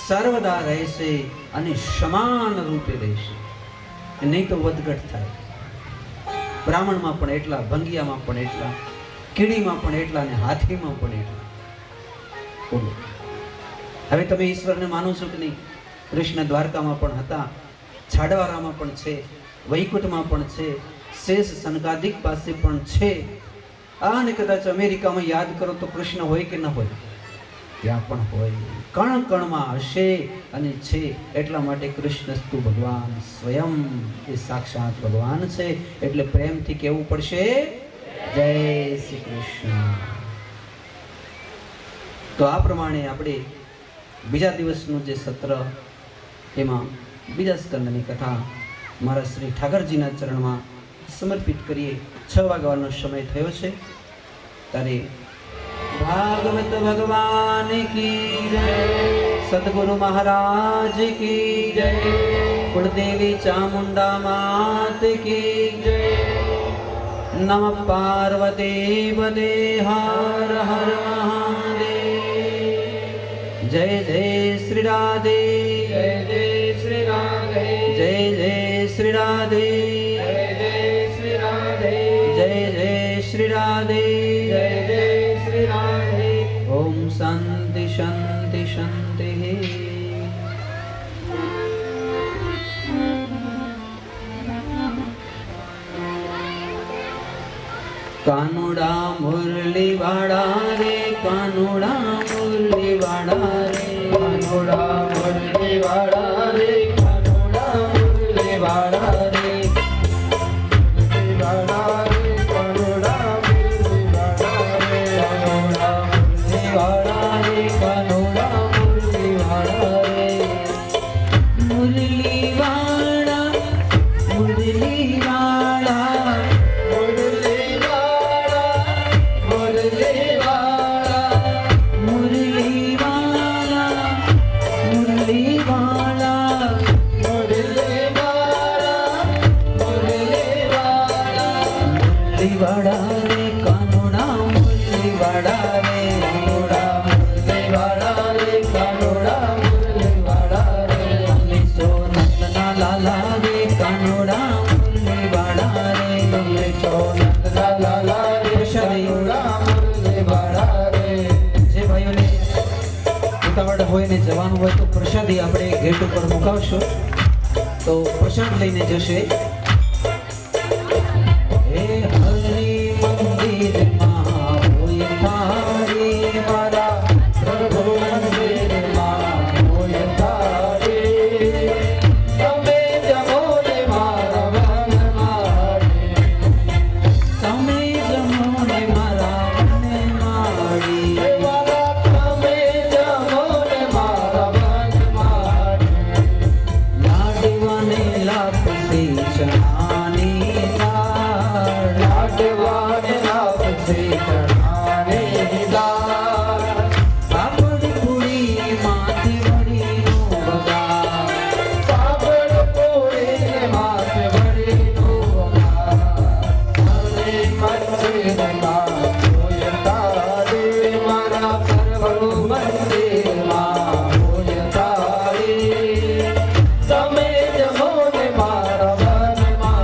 Speaker 1: સર્વદા રહેશે અને સમાન રૂપે રહેશે. નહીં તો વધઘટ થાય. બ્રાહ્મણમાં પણ એટલા, ભંગિયામાં પણ એટલા, કીડીમાં પણ એટલા અને હાથીમાં પણ એટલા. બોલો, હવે તમે ઈશ્વરને માનો છો કે નહીં? કૃષ્ણ દ્વારકામાં પણ હતા, છાડવારામાં પણ છે, વૈકુંઠમાં પણ છે, શેષ સનકાદિક પાસે પણ છે. અને કદાચ અમેરિકામાં યાદ કરો તો કૃષ્ણ હોય કે ન હોય? ત્યાં પણ હોય, કણ કણમાં હશે અને છે. એટલા માટે કૃષ્ણસ્તુ ભગવાન સ્વયં એ સાક્ષાત ભગવાન છે. એટલે પ્રેમથી કહેવું પડશે, જય શ્રી કૃષ્ણ. તો આ પ્રમાણે આપણે બીજા દિવસનું જે સત્ર, એમાં બીજા સ્કંદની કથા મારા શ્રી ઠાકરજીના ચરણમાં સમર્પિત કરીએ. 6 વાગ્યાનો સમય થયો છે. ત્યારે ભાગવત ભગવાન કી જય, સદગુરુ મહારાજ કી જય, કુળદેવી ચામુંડા માત કી જય. નમઃ પાર્વતી પદે હર હર મહાદેવ. જય જય શ્રી રાધે, જય જય શ્રી રાધે, જય જય શ્રી રાધે, જય જય શ્રી રાધે, જય જય શ્રી રાધે, જય જય શ્રી રાધે. ઓમ શાંતિ શાંતિ શાંતિ. કાનુડા મુરલી વાળા રે, કાનુડા મુરલી વાળા રે, કાનુડા મુરલી વાળા રે, કાનુડા મુરલી વાળા રે, વાળા રે, કાનુડા મુરલી વાળા રે, કાનુડા મુરલી વાળા રે, કાનુડા મુરલી વાળા રે. મુરલી વાળા, મુરલી વાળા, હોય ને જવાનું હોય તો પ્રસાદી આપણે ગેટ ઉપર મુકાવશો તો પ્રસાદ લઈને જશે. હે હરી મંદિરમાં હોય તારી, મારા પ્રભુ મંદિરમાં હોય તારી. તમે જમો ને મારા વન મારી, તમે જમો ને મારા વન મારી.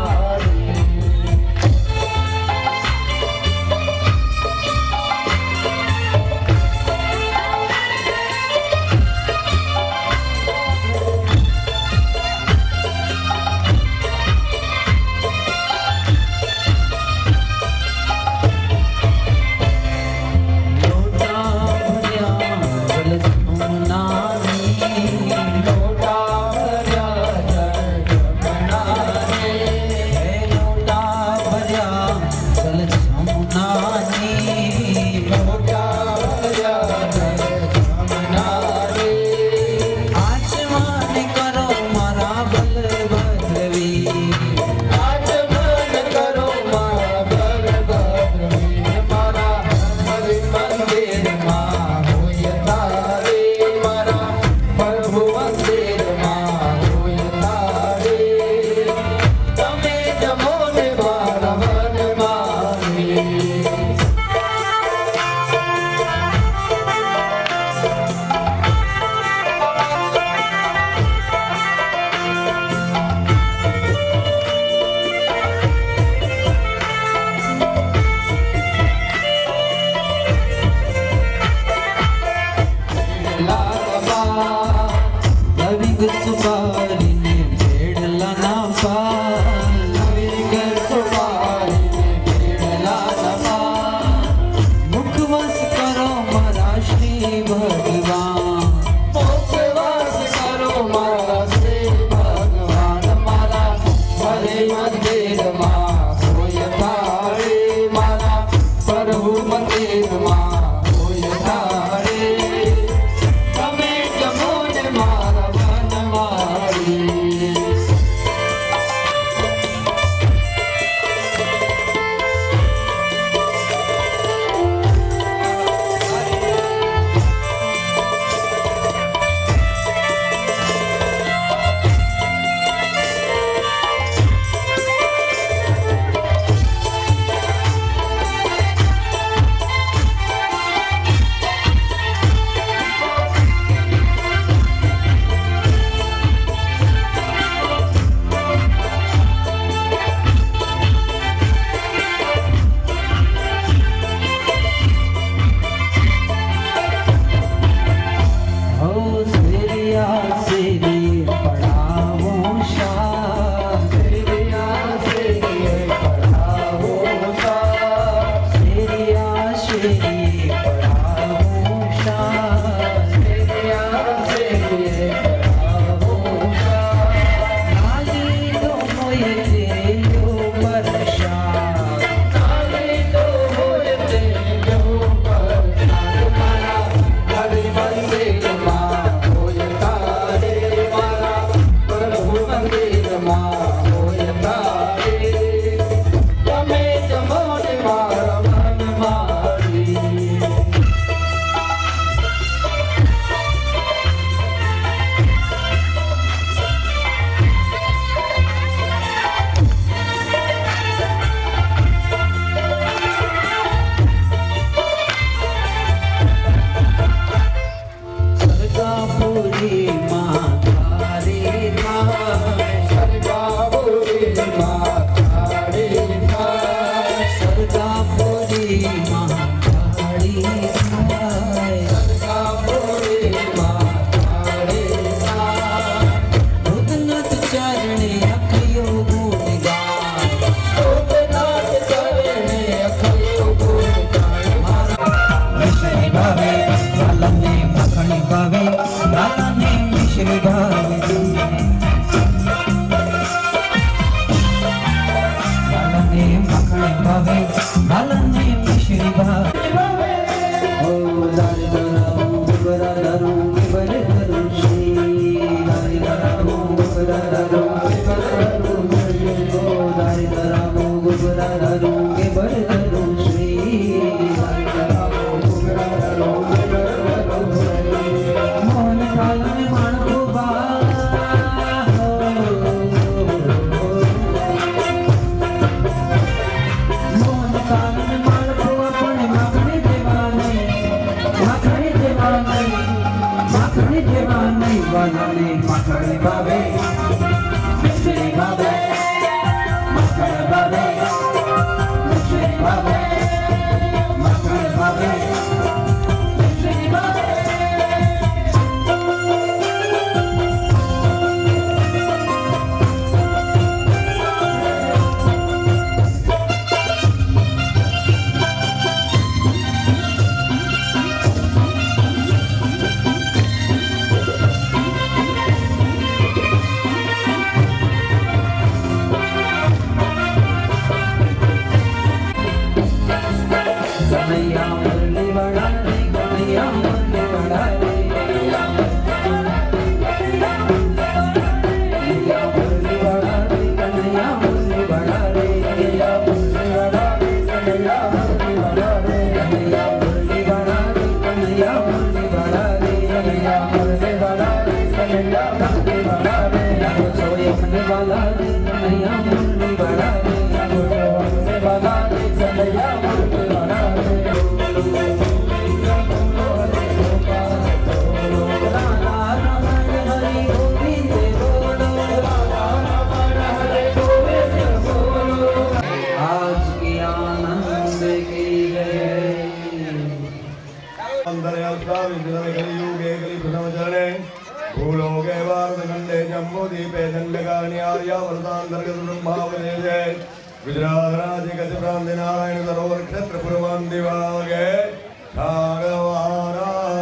Speaker 2: गुजरात राज्य गज ब्राह्मण नारायण सरोवर क्षेत्र पूर्वान दिवागे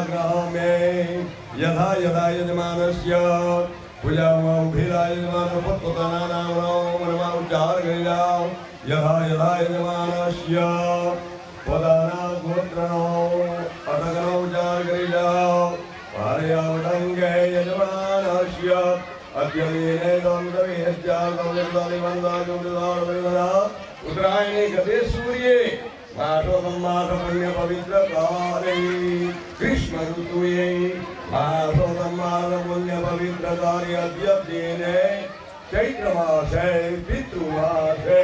Speaker 2: ग्रामे यथा यथा यजमानस्य पूजा उच्चार करी जाओ यथा यथा यजमानस्य पदाना गोत्रनो अटकनो उच्चार करी जाओ पारयावटंगे यजमानस्य उत्तरायणे गते सूर्ये मासो सम्मास पुण्य पवित्र काले ग्रीष्म ऋतुये मासो सम्मास पुण्य पवित्र काले अद्य दिने चैत्र मासे पितृमासे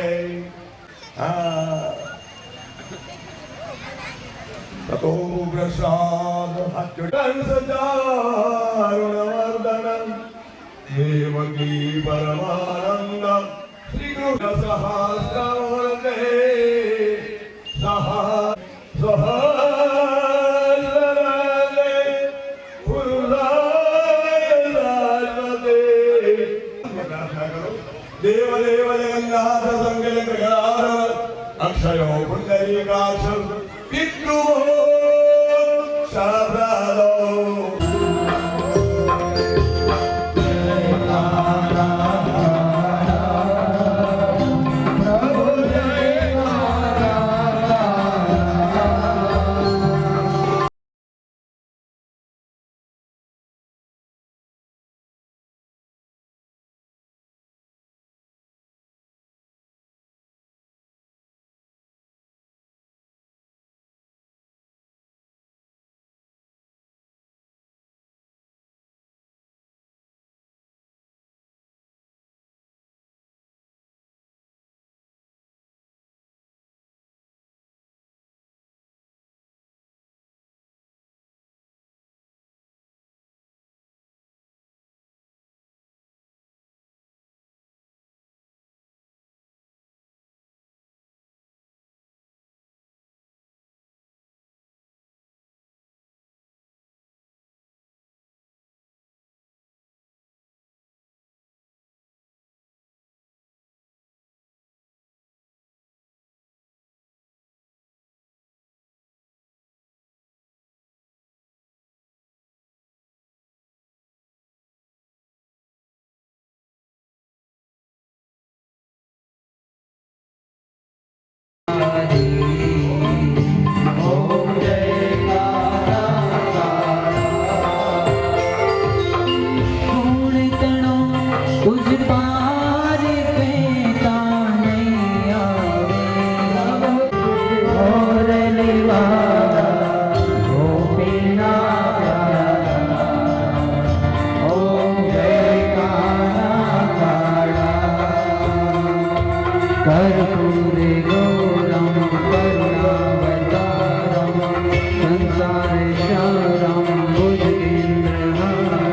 Speaker 2: ततो प्रसाद अच्युतं सदारुणवर्धनम् देवकी परमानंद श्री कृष्ण सहस्रवर्ते सहस्रले पुरुषायते देव देव जगन्नाथ संगल प्रकार अक्षयो पुंडरीकाक्ष पितृ शाब्रादो
Speaker 3: कर्पूरे गौरं करुणावतारं संसारेश्वरं भुजगेन्द्रहारं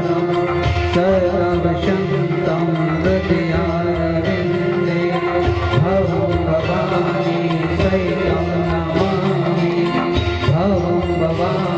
Speaker 3: सर्वशान्तं हृदयारविन्दे भवं भवानी सहितं नमामि भवं भवानी